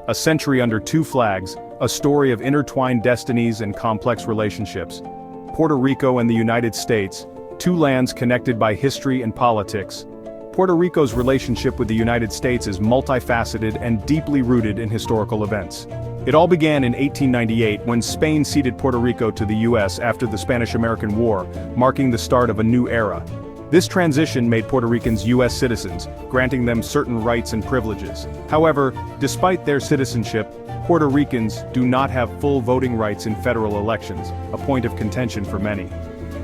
A Century Under Two Flags, a story of intertwined destinies and complex relationships. Puerto Rico and the United States, two lands connected by history and politics. Puerto Rico's relationship with the United States is multifaceted and deeply rooted in historical events. It all began in 1898 when Spain ceded Puerto Rico to the US after the Spanish-American War, marking the start of a new era. This transition made Puerto Ricans US citizens, granting them certain rights and privileges. However, despite their citizenship, Puerto Ricans do not have full voting rights in federal elections, a point of contention for many.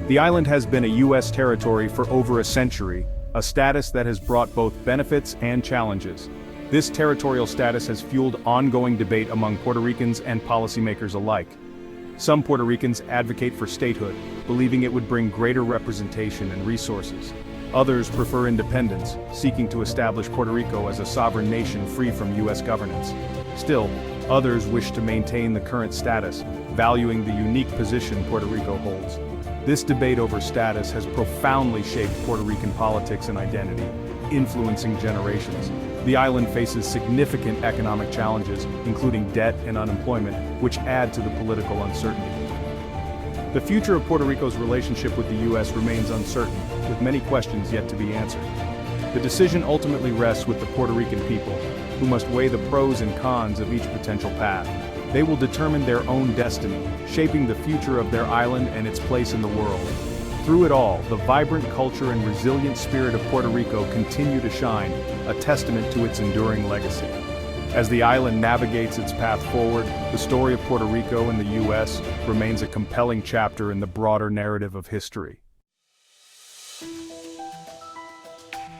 The island has been a US territory for over a century, a status that has brought both benefits and challenges. This territorial status has fueled ongoing debate among Puerto Ricans and policymakers alike. Some Puerto Ricans advocate for statehood, believing it would bring greater representation and resources. Others prefer independence, seeking to establish Puerto Rico as a sovereign nation free from US governance. Still, others wish to maintain the current status, valuing the unique position Puerto Rico holds. This debate over status has profoundly shaped Puerto Rican politics and identity, influencing generations. The island faces significant economic challenges, including debt and unemployment, which add to the political uncertainty. The future of Puerto Rico's relationship with the U.S. remains uncertain, with many questions yet to be answered. The decision ultimately rests with the Puerto Rican people, who must weigh the pros and cons of each potential path. They will determine their own destiny, shaping the future of their island and its place in the world. Through it all, the vibrant culture and resilient spirit of Puerto Rico continue to shine, a testament to its enduring legacy. As the island navigates its path forward, the story of Puerto Rico and the U.S. remains a compelling chapter in the broader narrative of history.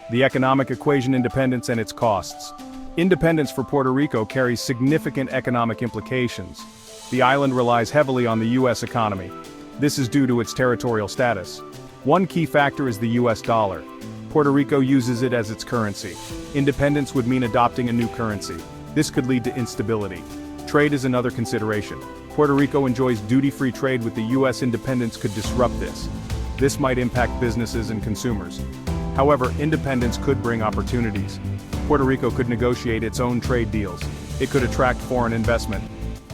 The economic equation: independence and its costs. Independence for Puerto Rico carries significant economic implications. The island relies heavily on the U.S. economy. This is due to its territorial status. One key factor is the US dollar. Puerto Rico uses it as its currency. Independence would mean adopting a new currency. This could lead to instability. Trade is another consideration. Puerto Rico enjoys duty-free trade with the US. Independence could disrupt this. This might impact businesses and consumers. However, independence could bring opportunities. Puerto Rico could negotiate its own trade deals. It could attract foreign investment.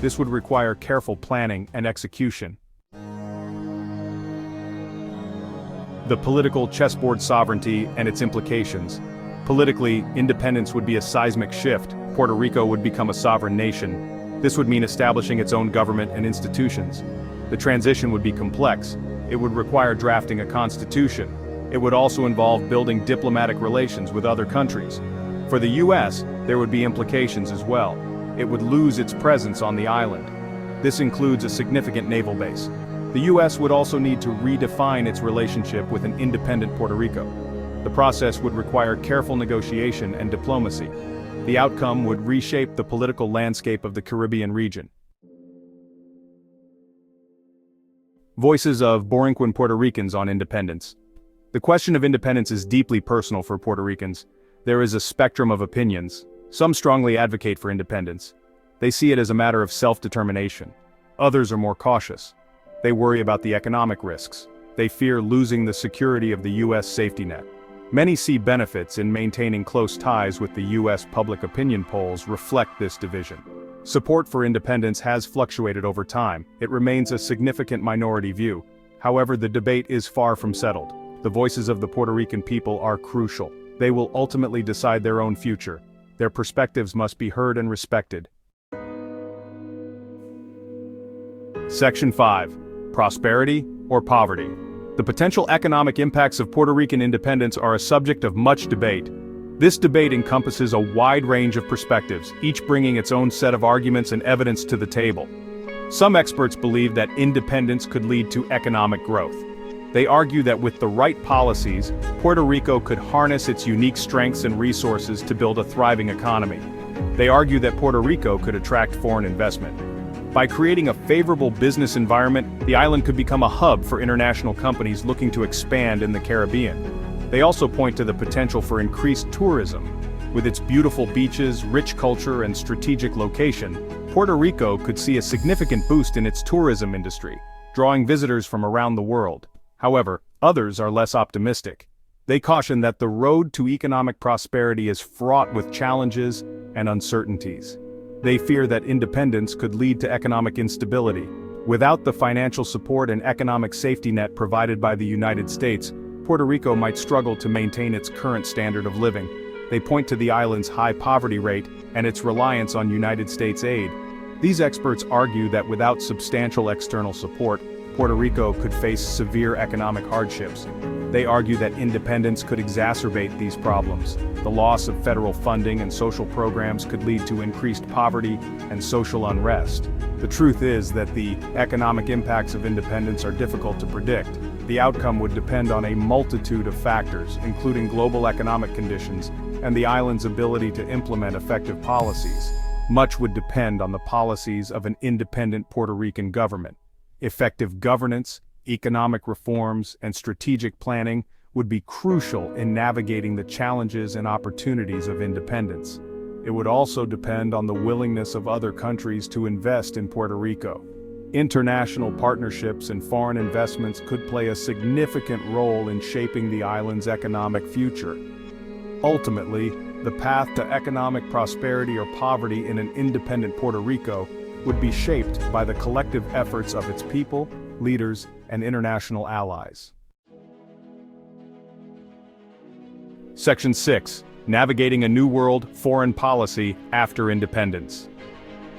This would require careful planning and execution. The political chessboard: sovereignty and its implications. Politically, independence would be a seismic shift. Puerto Rico would become a sovereign nation. This would mean establishing its own government and institutions. The transition would be complex. It would require drafting a constitution. It would also involve building diplomatic relations with other countries. For the US, there would be implications as well. It would lose its presence on the island. This includes a significant naval base. The U.S. would also need to redefine its relationship with an independent Puerto Rico. The process would require careful negotiation and diplomacy. The outcome would reshape the political landscape of the Caribbean region. Voices of Boricua Puerto Ricans on independence. The question of independence is deeply personal for Puerto Ricans. There is a spectrum of opinions. Some strongly advocate for independence. They see it as a matter of self-determination. Others are more cautious. They worry about the economic risks. They fear losing the security of the U.S. safety net. Many see benefits in maintaining close ties with the U.S. Public opinion polls reflect this division. Support for independence has fluctuated over time. It remains a significant minority view. However, the debate is far from settled. The voices of the Puerto Rican people are crucial. They will ultimately decide their own future. Their perspectives must be heard and respected. Section 5. Prosperity or poverty. The potential economic impacts of Puerto Rican independence are a subject of much debate. This debate encompasses a wide range of perspectives, each bringing its own set of arguments and evidence to the table. Some experts believe that independence could lead to economic growth. They argue that with the right policies, Puerto Rico could harness its unique strengths and resources to build a thriving economy. They argue that Puerto Rico could attract foreign investment. By creating a favorable business environment, the island could become a hub for international companies looking to expand in the Caribbean. They also point to the potential for increased tourism. With its beautiful beaches, rich culture, and strategic location, Puerto Rico could see a significant boost in its tourism industry, drawing visitors from around the world. However, others are less optimistic. They caution that the road to economic prosperity is fraught with challenges and uncertainties. They fear that independence could lead to economic instability. Without the financial support and economic safety net provided by the United States, Puerto Rico might struggle to maintain its current standard of living. They point to the island's high poverty rate and its reliance on United States aid. These experts argue that without substantial external support, Puerto Rico could face severe economic hardships. They argue that independence could exacerbate these problems. The loss of federal funding and social programs could lead to increased poverty and social unrest. The truth is that the economic impacts of independence are difficult to predict. The outcome would depend on a multitude of factors, including global economic conditions and the island's ability to implement effective policies. Much would depend on the policies of an independent Puerto Rican government. Effective governance, economic reforms, and strategic planning would be crucial in navigating the challenges and opportunities of independence. It would also depend on the willingness of other countries to invest in Puerto Rico. International partnerships and foreign investments could play a significant role in shaping the island's economic future. Ultimately, the path to economic prosperity or poverty in an independent Puerto Rico would be shaped by the collective efforts of its people, leaders, and international allies. Section 6. Navigating a New World Foreign Policy After Independence.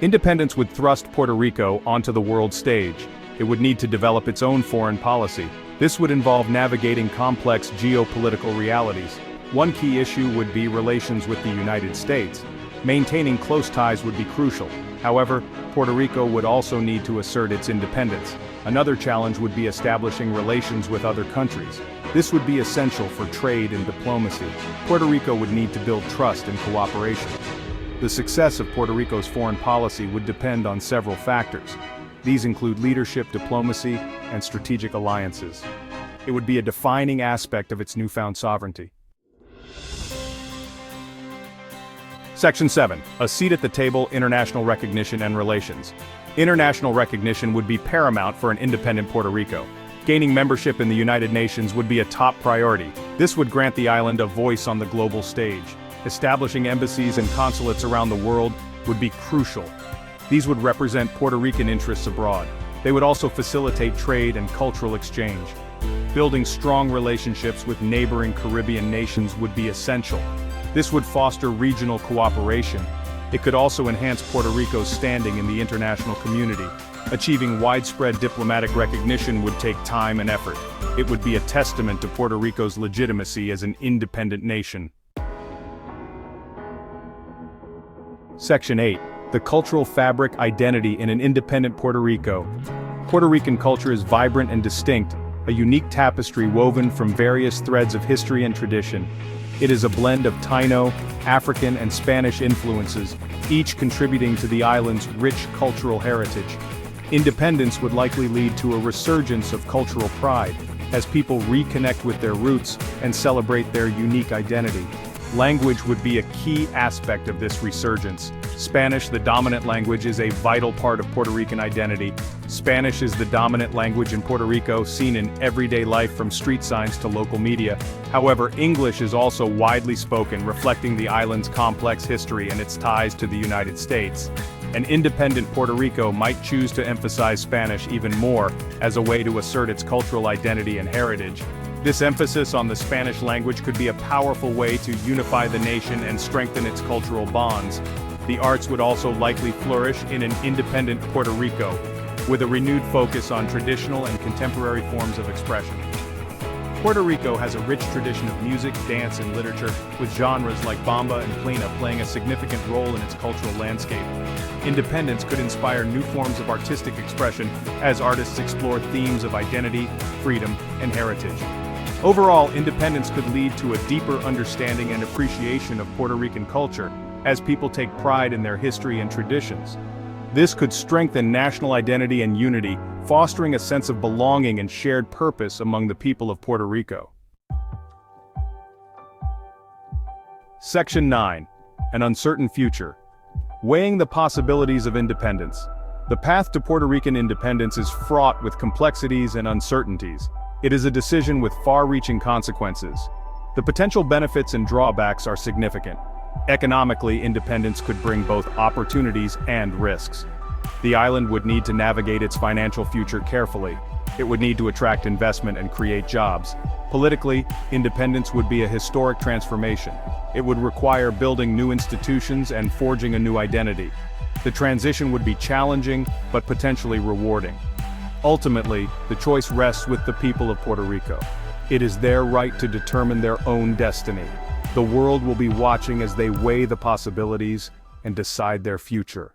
Independence would thrust Puerto Rico onto the world stage. It would need to develop its own foreign policy. This would involve navigating complex geopolitical realities. One key issue would be relations with the United States. Maintaining close ties would be crucial. However, Puerto Rico would also need to assert its independence. Another challenge would be establishing relations with other countries. This would be essential for trade and diplomacy. Puerto Rico would need to build trust and cooperation. The success of Puerto Rico's foreign policy would depend on several factors. These include leadership, diplomacy, and strategic alliances. It would be a defining aspect of its newfound sovereignty. Section 7. A seat at the table, international recognition and relations. International recognition would be paramount for an independent Puerto Rico. Gaining membership in the United Nations would be a top priority. This would grant the island a voice on the global stage. Establishing embassies and consulates around the world would be crucial. These would represent Puerto Rican interests abroad. They would also facilitate trade and cultural exchange. Building strong relationships with neighboring Caribbean nations would be essential. This would foster regional cooperation. It could also enhance Puerto Rico's standing in the international community. Achieving widespread diplomatic recognition would take time and effort. It would be a testament to Puerto Rico's legitimacy as an independent nation. Section 8. The cultural fabric identity in an independent Puerto Rico. Puerto Rican culture is vibrant and distinct, a unique tapestry woven from various threads of history and tradition. It is a blend of Taino, African, and Spanish influences, each contributing to the island's rich cultural heritage. Independence would likely lead to a resurgence of cultural pride, as people reconnect with their roots and celebrate their unique identity. Language would be a key aspect of this resurgence. Spanish, the dominant language, is a vital part of Puerto Rican identity. Spanish is the dominant language in Puerto Rico, seen in everyday life from street signs to local media. However, English is also widely spoken, reflecting the island's complex history and its ties to the United States. An independent Puerto Rico might choose to emphasize Spanish even more as a way to assert its cultural identity and heritage. This emphasis on the Spanish language could be a powerful way to unify the nation and strengthen its cultural bonds. The arts would also likely flourish in an independent Puerto Rico, with a renewed focus on traditional and contemporary forms of expression. Puerto Rico has a rich tradition of music, dance, and literature, with genres like bamba and plena playing a significant role in its cultural landscape. Independence could inspire new forms of artistic expression as artists explore themes of identity, freedom, and heritage. Overall, independence could lead to a deeper understanding and appreciation of Puerto Rican culture, as people take pride in their history and traditions. This could strengthen national identity and unity, fostering a sense of belonging and shared purpose among the people of Puerto Rico. Section 9. An uncertain future. Weighing the possibilities of independence. The path to Puerto Rican independence is fraught with complexities and uncertainties. It is a decision with far-reaching consequences. The potential benefits and drawbacks are significant. Economically, independence could bring both opportunities and risks. The island would need to navigate its financial future carefully. It would need to attract investment and create jobs. Politically, independence would be a historic transformation. It would require building new institutions and forging a new identity. The transition would be challenging, but potentially rewarding. Ultimately, the choice rests with the people of Puerto Rico. It is their right to determine their own destiny. The world will be watching as they weigh the possibilities and decide their future.